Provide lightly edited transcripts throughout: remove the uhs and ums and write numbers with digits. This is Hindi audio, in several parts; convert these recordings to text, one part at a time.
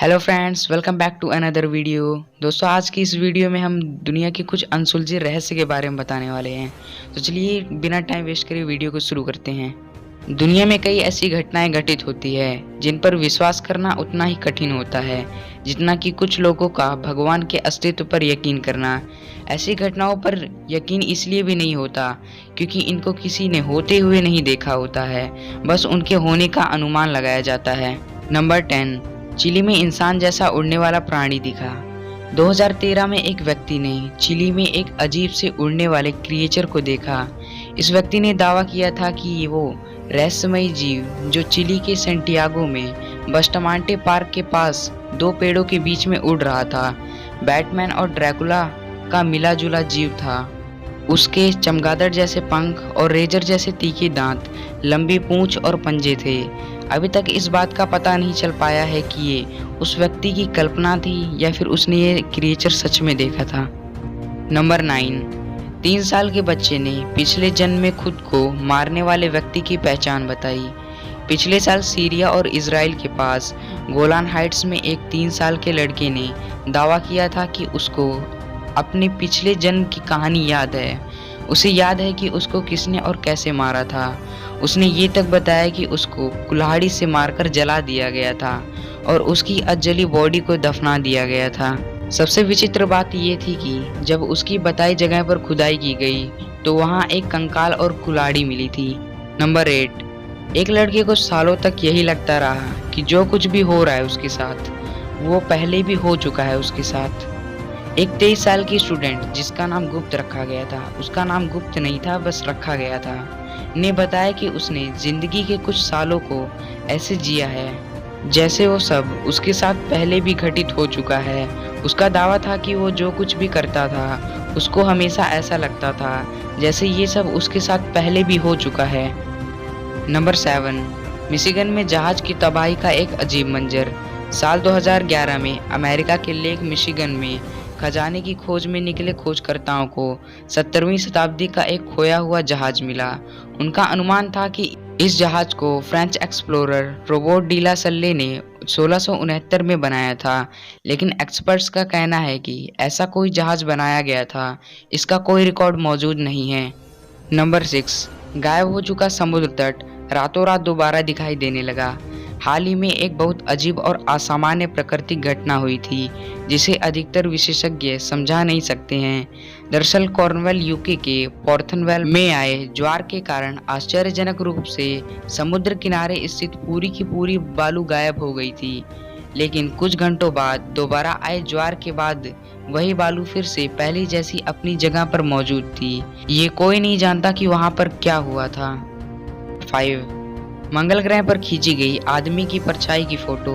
Hello friends, welcome back to another video. दोस्तों, आज की इस वीडियो में हम दुनिया के कुछ अनसुलझे रहस्य के बारे में बताने वाले हैं। तो चलिए बिना टाइम वेस्ट करे वीडियो को शुरू करते हैं। दुनिया में कई ऐसी घटनाएं घटित होती है जिन पर विश्वास करना उतना ही कठिन होता है जितना कि कुछ लोगों का भगवान के अस्तित्व पर यकीन करना। ऐसी घटनाओं पर यकीन इसलिए भी नहीं होता क्योंकि इनको किसी ने होते हुए नहीं देखा होता है, बस उनके होने का अनुमान लगाया जाता है। नंबर 10, चिली में इंसान जैसा उड़ने वाला प्राणी दिखा। 2013 में एक व्यक्ति ने चिली में एक अजीब से उड़ने वाले क्रिएचर को देखा। इस व्यक्ति ने दावा किया था कि वो रहस्यमयी जीव जो चिली के सेंटियागो में बस्टमांटे पार्क के पास दो पेड़ों के बीच में उड़ रहा था, बैटमैन और ड्रैकुला का मिला जुला जीव था। उसके चमगादड़ जैसे पंख और रेजर जैसे तीखे दांत, लंबी पूंछ और पंजे थे। अभी तक इस बात का पता नहीं चल पाया है कि ये उस व्यक्ति की कल्पना थी या फिर उसने ये क्रिएचर सच में देखा था। नंबर 9, 3 साल के बच्चे ने पिछले जन्म में खुद को मारने वाले व्यक्ति की पहचान बताई। पिछले साल सीरिया और इजराइल के पास गोलान हाइट्स में एक 3 साल के लड़के ने दावा किया था कि उसको अपने पिछले जन्म की कहानी याद है। उसे याद है कि उसको किसने और कैसे मारा था। उसने ये तक बताया कि उसको कुल्हाड़ी से मारकर जला दिया गया था और उसकी अधजली बॉडी को दफना दिया गया था। सबसे विचित्र बात ये थी कि जब उसकी बताई जगह पर खुदाई की गई तो वहाँ एक कंकाल और कुल्हाड़ी मिली थी। नंबर 8, एक लड़के को सालों तक यही लगता रहा कि जो कुछ भी हो रहा है उसके साथ वो पहले भी हो चुका है उसके साथ। एक 23 साल की स्टूडेंट जिसका नाम गुप्त रखा गया था, उसका नाम गुप्त नहीं था, बस रखा गया था, ने बताया कि उसने जिंदगी के कुछ सालों को ऐसे जिया है जैसे वो सब उसके साथ पहले भी घटित हो चुका है। उसका दावा था कि वो जो कुछ भी करता था उसको हमेशा ऐसा लगता था जैसे ये सब उसके साथ पहले भी हो चुका है। नंबर 7, मिशिगन में जहाज की तबाही का एक अजीब मंजर। साल 2011 में अमेरिका के लेक मिशिगन में खजाने की खोज में निकले खोजकर्ताओं को 17वीं शताब्दी का एक खोया हुआ जहाज मिला। उनका अनुमान था कि इस जहाज को फ्रेंच एक्सप्लोरर रोबर्ट डी ला सल्ले ने 1669 में बनाया था, लेकिन एक्सपर्ट्स का कहना है कि ऐसा कोई जहाज बनाया गया था, इसका कोई रिकॉर्ड मौजूद नहीं है। नंबर 6, गायब हो चुका समुद्र तट रातों रात दोबारा दिखाई देने लगा। हाल ही में एक बहुत अजीब और असामान्य प्राकृतिक घटना हुई थी जिसे अधिकतर विशेषज्ञ समझा नहीं सकते हैं। दरअसल कॉर्नवेल यूके के पॉर्थनवेल में आए ज्वार के कारण आश्चर्यजनक रूप से समुद्र किनारे स्थित पूरी की पूरी बालू गायब हो गई थी, लेकिन कुछ घंटों बाद दोबारा आए ज्वार के बाद वही बालू फिर से पहले जैसी अपनी जगह पर मौजूद थी। ये कोई नहीं जानता कि वहां पर क्या हुआ था। 5, मंगल ग्रह पर खींची गई आदमी की परछाई की फोटो।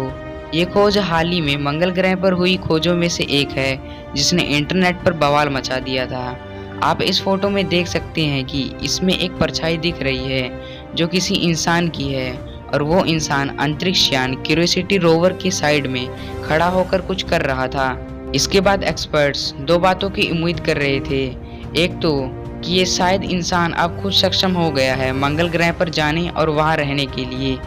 ये खोज हाल ही में मंगल ग्रह पर हुई खोजों में से एक है जिसने इंटरनेट पर बवाल मचा दिया था। आप इस फोटो में देख सकते हैं कि इसमें एक परछाई दिख रही है जो किसी इंसान की है और वो इंसान अंतरिक्ष यान क्यूरियोसिटी रोवर के साइड में खड़ा होकर कुछ कर रहा था। इसके बाद एक्सपर्ट्स दो बातों की उम्मीद कर रहे थे। एक तो कि ये शायद इंसान अब खुद सक्षम हो गया है मंगल ग्रह पर जाने और वहां रहने के लिए,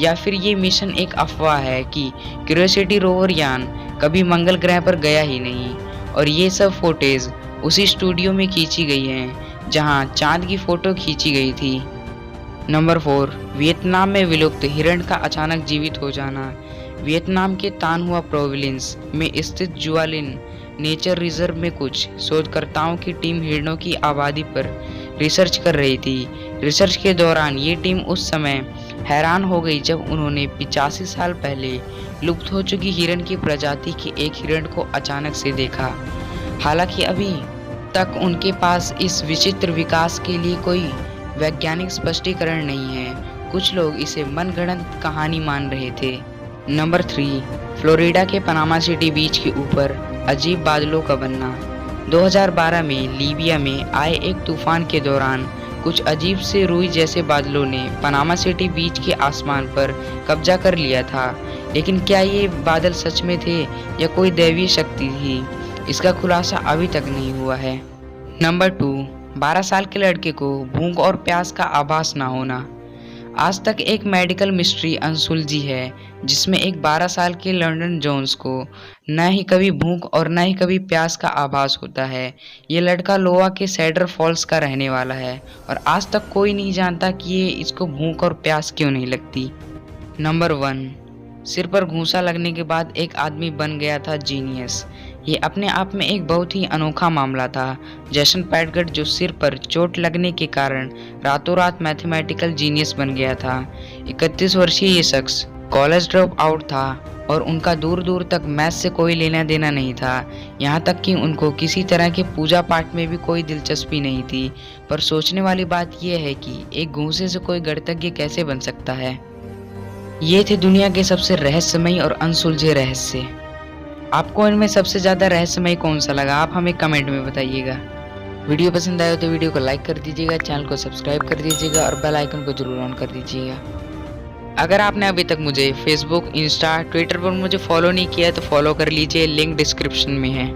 या फिर ये मिशन एक अफवाह है कि क्यूरियोसिटी रोवर यान कभी मंगल ग्रह पर गया ही नहीं और ये सब फोटेज उसी स्टूडियो में खींची गई हैं जहां चांद की फोटो खींची गई थी। नंबर 4, वियतनाम में विलुप्त हिरण का अचानक जीवित हो जाना। वियतनाम के तान हुआ प्रोविंस में स्थित जुआलिन नेचर रिजर्व में कुछ शोधकर्ताओं की टीम हिरणों की आबादी पर रिसर्च कर रही थी। रिसर्च के दौरान ये टीम उस समय हैरान हो गई जब उन्होंने 85 साल पहले लुप्त हो चुकी हिरण की प्रजाति के एक हिरण को अचानक से देखा। हालांकि अभी तक उनके पास इस विचित्र विकास के लिए कोई वैज्ञानिक स्पष्टीकरण नहीं है। कुछ लोग इसे मनगढ़ंत कहानी मान रहे थे। नंबर 3, फ्लोरिडा के पनामा सिटी बीच के ऊपर अजीब बादलों का बनना। 2012 में लीबिया में आए एक तूफान के दौरान कुछ अजीब से रुई जैसे बादलों ने पनामा सिटी बीच के आसमान पर कब्जा कर लिया था, लेकिन क्या ये बादल सच में थे या कोई दैवीय शक्ति थी, इसका खुलासा अभी तक नहीं हुआ है। नंबर 2, 12 साल के लड़के को भूख और प्यास का आभास न होना। आज तक एक मेडिकल मिस्ट्री अनसुलझी है जिसमें एक 12 साल के लंडन जोन्स को न ही कभी भूख और न ही कभी प्यास का आभास होता है। ये लड़का लोआ के सेडर फॉल्स का रहने वाला है और आज तक कोई नहीं जानता कि ये इसको भूख और प्यास क्यों नहीं लगती। नंबर 1, सिर पर घूंसा लगने के बाद एक आदमी बन गया था जीनियस। ये अपने आप में एक बहुत ही अनोखा मामला था। जैसन पैटगट जो सिर पर चोट लगने के कारण रातों रात मैथमेटिकल जीनियस बन गया था। 31 वर्षीय ये शख्स कॉलेज ड्रॉप आउट था और उनका दूर दूर तक मैथ से कोई लेना देना नहीं था। यहाँ तक कि उनको किसी तरह के पूजा पाठ में भी कोई दिलचस्पी नहीं थी। पर सोचने वाली बात यह है कि एक घूंसे से कोई गणितज्ञ कैसे बन सकता है। ये थे दुनिया के सबसे रहस्यमयी और अनसुलझे रहस्य। आपको इनमें सबसे ज़्यादा रहस्यमयी कौन सा लगा, आप हमें कमेंट में बताइएगा। वीडियो पसंद आया तो वीडियो को लाइक कर दीजिएगा, चैनल को सब्सक्राइब कर दीजिएगा और बेल आइकन को जरूर ऑन कर दीजिएगा। अगर आपने अभी तक मुझे फेसबुक, इंस्टा, ट्विटर पर मुझे फॉलो नहीं किया तो फॉलो कर लीजिए, लिंक डिस्क्रिप्शन में है।